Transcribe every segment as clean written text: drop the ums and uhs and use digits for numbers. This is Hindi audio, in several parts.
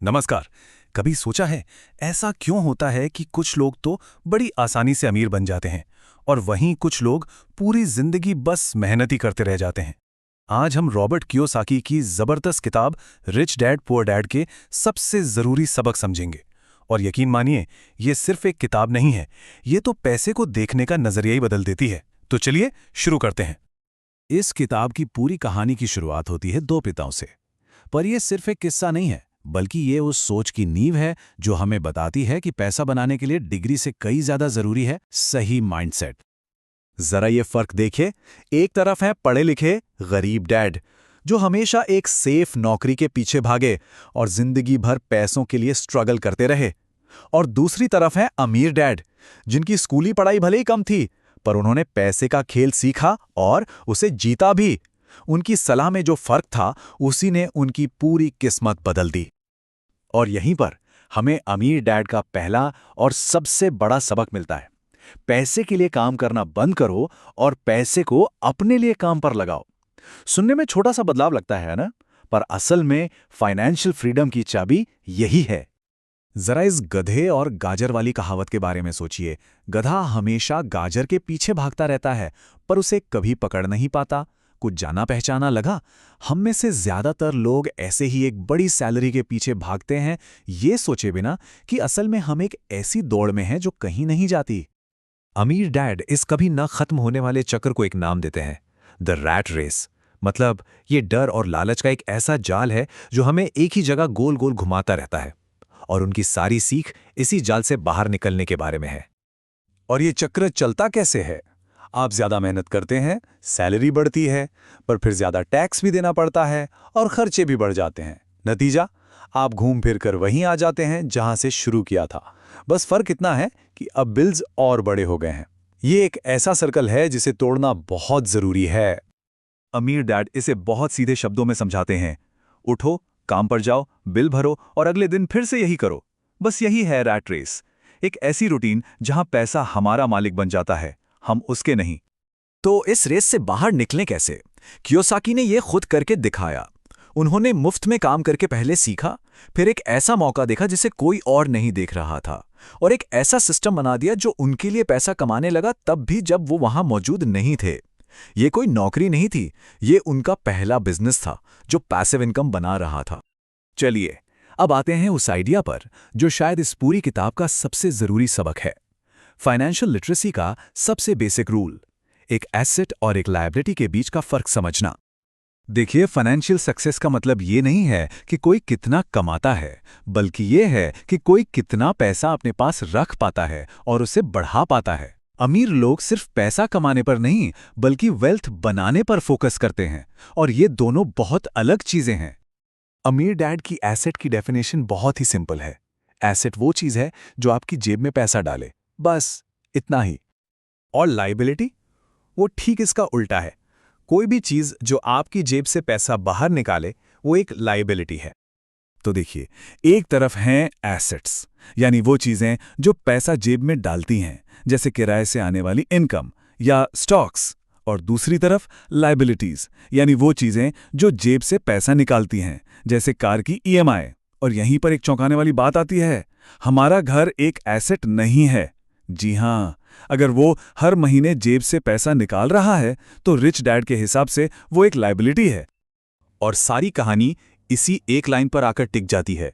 नमस्कार। कभी सोचा है ऐसा क्यों होता है कि कुछ लोग तो बड़ी आसानी से अमीर बन जाते हैं और वहीं कुछ लोग पूरी जिंदगी बस मेहनत ही करते रह जाते हैं। आज हम रॉबर्ट कियोसाकी की जबरदस्त किताब रिच डैड पुअर डैड के सबसे जरूरी सबक समझेंगे। और यकीन मानिए, ये सिर्फ एक किताब नहीं है, ये तो पैसे को देखने का नजरिया ही बदल देती है। तो चलिए शुरू करते हैं। इस किताब की पूरी कहानी की शुरुआत होती है दो पिताओं से। पर यह सिर्फ एक किस्सा नहीं है, बल्कि ये उस सोच की नींव है जो हमें बताती है कि पैसा बनाने के लिए डिग्री से कई ज्यादा जरूरी है सही माइंडसेट। जरा ये फर्क देखिए। एक तरफ है पढ़े लिखे गरीब डैड जो हमेशा एक सेफ नौकरी के पीछे भागे और जिंदगी भर पैसों के लिए स्ट्रगल करते रहे। और दूसरी तरफ है अमीर डैड जिनकी स्कूली पढ़ाई भले ही कम थी, पर उन्होंने पैसे का खेल सीखा और उसे जीता भी। उनकी सलाह में जो फर्क था, उसी ने उनकी पूरी किस्मत बदल दी। और यहीं पर हमें अमीर डैड का पहला और सबसे बड़ा सबक मिलता है। पैसे के लिए काम करना बंद करो और पैसे को अपने लिए काम पर लगाओ। सुनने में छोटा सा बदलाव लगता है ना, पर असल में फाइनेंशियल फ्रीडम की चाबी यही है। जरा इस गधे और गाजर वाली कहावत के बारे में सोचिए। गधा हमेशा गाजर के पीछे भागता रहता है, पर उसे कभी पकड़ नहीं पाता। कुछ जाना पहचाना लगा। हम में से ज्यादातर लोग ऐसे ही एक बड़ी सैलरी के पीछे भागते हैं, ये सोचे बिना कि असल में हम एक ऐसी दौड़ में हैं जो कहीं नहीं जाती। अमीर डैड इस कभी न खत्म होने वाले चक्र को एक नाम देते हैं, द रैट रेस। मतलब ये डर और लालच का एक ऐसा जाल है जो हमें एक ही जगह गोल गोल घुमाता रहता है। और उनकी सारी सीख इसी जाल से बाहर निकलने के बारे में है। और ये चक्र चलता कैसे है? आप ज्यादा मेहनत करते हैं, सैलरी बढ़ती है, पर फिर ज्यादा टैक्स भी देना पड़ता है और खर्चे भी बढ़ जाते हैं। नतीजा, आप घूम फिर कर वहीं आ जाते हैं जहां से शुरू किया था। बस फर्क इतना है कि अब बिल्स और बड़े हो गए हैं। ये एक ऐसा सर्कल है जिसे तोड़ना बहुत जरूरी है। अमीर डैड इसे बहुत सीधे शब्दों में समझाते हैं। उठो, काम पर जाओ, बिल भरो और अगले दिन फिर से यही करो। बस यही है रैट रेस, एक ऐसी रूटीन जहां पैसा हमारा मालिक बन जाता है, हम उसके नहीं। तो इस रेस से बाहर निकलें कैसे? कियोसाकी ने यह खुद करके दिखाया। उन्होंने मुफ्त में काम करके पहले सीखा, फिर एक ऐसा मौका देखा जिसे कोई और नहीं देख रहा था, और एक ऐसा सिस्टम बना दिया जो उनके लिए पैसा कमाने लगा तब भी जब वो वहां मौजूद नहीं थे। ये कोई नौकरी नहीं थी, ये उनका पहला बिजनेस था जो पैसिव इनकम बना रहा था। चलिए अब आते हैं उस आइडिया पर जो शायद इस पूरी किताब का सबसे जरूरी सबक है। फाइनेंशियल लिटरेसी का सबसे बेसिक रूल, एक एसेट और एक लायबिलिटी के बीच का फर्क समझना। देखिए, फाइनेंशियल सक्सेस का मतलब ये नहीं है कि कोई कितना कमाता है, बल्कि ये है कि कोई कितना पैसा अपने पास रख पाता है और उसे बढ़ा पाता है। अमीर लोग सिर्फ पैसा कमाने पर नहीं, बल्कि वेल्थ बनाने पर फोकस करते हैं, और ये दोनों बहुत अलग चीजें हैं। अमीर डैड की एसेट की डेफिनेशन बहुत ही सिंपल है। एसेट वो चीज है जो आपकी जेब में पैसा डाले, बस इतना ही। और लायबिलिटी, वो ठीक इसका उल्टा है। कोई भी चीज जो आपकी जेब से पैसा बाहर निकाले, वो एक लायबिलिटी है। तो देखिए, एक तरफ हैं एसेट्स, यानी वो चीजें जो पैसा जेब में डालती हैं, जैसे किराए से आने वाली इनकम या स्टॉक्स। और दूसरी तरफ लायबिलिटीज, यानी वो चीजें जो जेब से पैसा निकालती हैं, जैसे कार की ईएमआई। और यहीं पर एक चौंकाने वाली बात आती है, हमारा घर एक एसेट नहीं है। जी हां, अगर वो हर महीने जेब से पैसा निकाल रहा है, तो रिच डैड के हिसाब से वो एक लायबिलिटी है। और सारी कहानी इसी एक लाइन पर आकर टिक जाती है।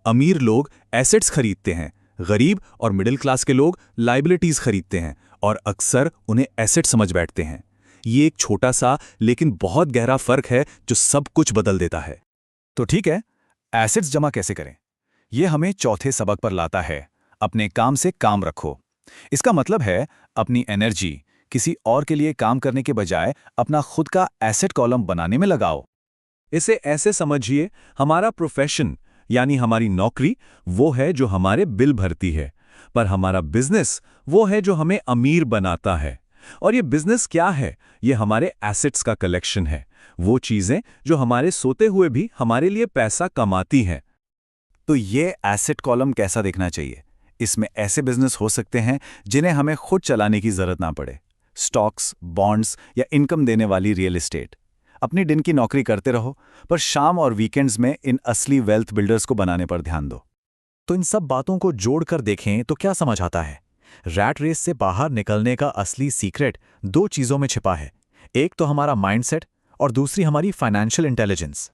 अमीर लोग एसेट्स खरीदते हैं, गरीब और मिडिल क्लास के लोग लायबिलिटीज खरीदते हैं और अक्सर उन्हें एसेट समझ बैठते हैं। ये एक छोटा सा लेकिन बहुत गहरा फर्क है जो सब कुछ बदल देता है। तो ठीक है, एसेट्स जमा कैसे करें? यह हमें चौथे सबक पर लाता है, अपने काम से काम रखो। इसका मतलब है अपनी एनर्जी किसी और के लिए काम करने के बजाय अपना खुद का एसेट कॉलम बनाने में लगाओ। इसे ऐसे समझिए, हमारा प्रोफेशन यानी हमारी नौकरी वो है जो हमारे बिल भरती है, पर हमारा बिजनेस वो है जो हमें अमीर बनाता है। और ये बिजनेस क्या है? ये हमारे एसेट्स का कलेक्शन है, वो चीजें जो हमारे सोते हुए भी हमारे लिए पैसा कमाती हैं। तो ये एसेट कॉलम कैसा दिखना चाहिए? इसमें ऐसे बिजनेस हो सकते हैं जिन्हें हमें खुद चलाने की जरूरत ना पड़े, स्टॉक्स, बॉन्ड्स या इनकम देने वाली रियल एस्टेट। अपनी दिन की नौकरी करते रहो, पर शाम और वीकेंड्स में इन असली वेल्थ बिल्डर्स को बनाने पर ध्यान दो। तो इन सब बातों को जोड़कर देखें तो क्या समझ आता है? रैट रेस से बाहर निकलने का असली सीक्रेट दो चीजों में छिपा है। एक तो हमारा माइंडसेट और दूसरी हमारी फाइनेंशियल इंटेलिजेंस।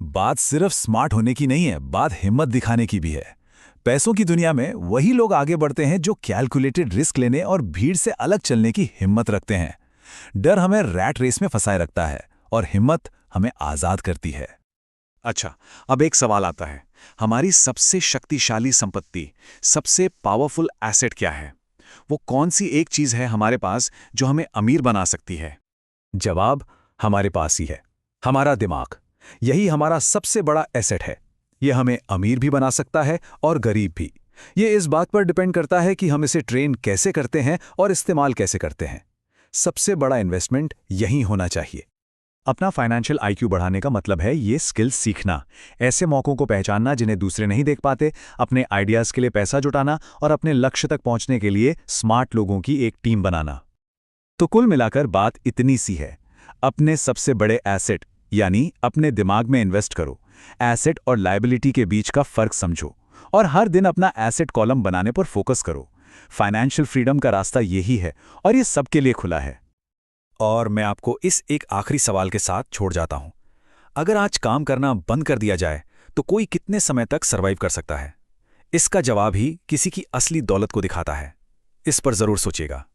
बात सिर्फ स्मार्ट होने की नहीं है, बात हिम्मत दिखाने की भी है। पैसों की दुनिया में वही लोग आगे बढ़ते हैं जो कैलकुलेटेड रिस्क लेने और भीड़ से अलग चलने की हिम्मत रखते हैं। डर हमें रैट रेस में फंसाए रखता है और हिम्मत हमें आजाद करती है। अच्छा, अब एक सवाल आता है, हमारी सबसे शक्तिशाली संपत्ति, सबसे पावरफुल एसेट क्या है? वो कौन सी एक चीज है हमारे पास जो हमें अमीर बना सकती है? जवाब हमारे पास ही है, हमारा दिमाग। यही हमारा सबसे बड़ा एसेट है। यह हमें अमीर भी बना सकता है और गरीब भी। ये इस बात पर डिपेंड करता है कि हम इसे ट्रेन कैसे करते हैं और इस्तेमाल कैसे करते हैं। सबसे बड़ा इन्वेस्टमेंट यही होना चाहिए। अपना फाइनेंशियल आईक्यू बढ़ाने का मतलब है ये स्किल्स सीखना, ऐसे मौकों को पहचानना जिन्हें दूसरे नहीं देख पाते, अपने आइडियाज़ के लिए पैसा जुटाना और अपने लक्ष्य तक पहुंचने के लिए स्मार्ट लोगों की एक टीम बनाना। तो कुल मिलाकर बात इतनी सी है, अपने सबसे बड़े एसेट यानी अपने दिमाग में इन्वेस्ट करो, एसेट और लायबिलिटी के बीच का फर्क समझो और हर दिन अपना एसेट कॉलम बनाने पर फोकस करो। फाइनेंशियल फ्रीडम का रास्ता यही है और ये सबके लिए खुला है। और मैं आपको इस एक आखिरी सवाल के साथ छोड़ जाता हूं। अगर आज काम करना बंद कर दिया जाए तो कोई कितने समय तक सर्वाइव कर सकता है? इसका जवाब ही किसी की असली दौलत को दिखाता है। इस पर जरूर सोचिएगा।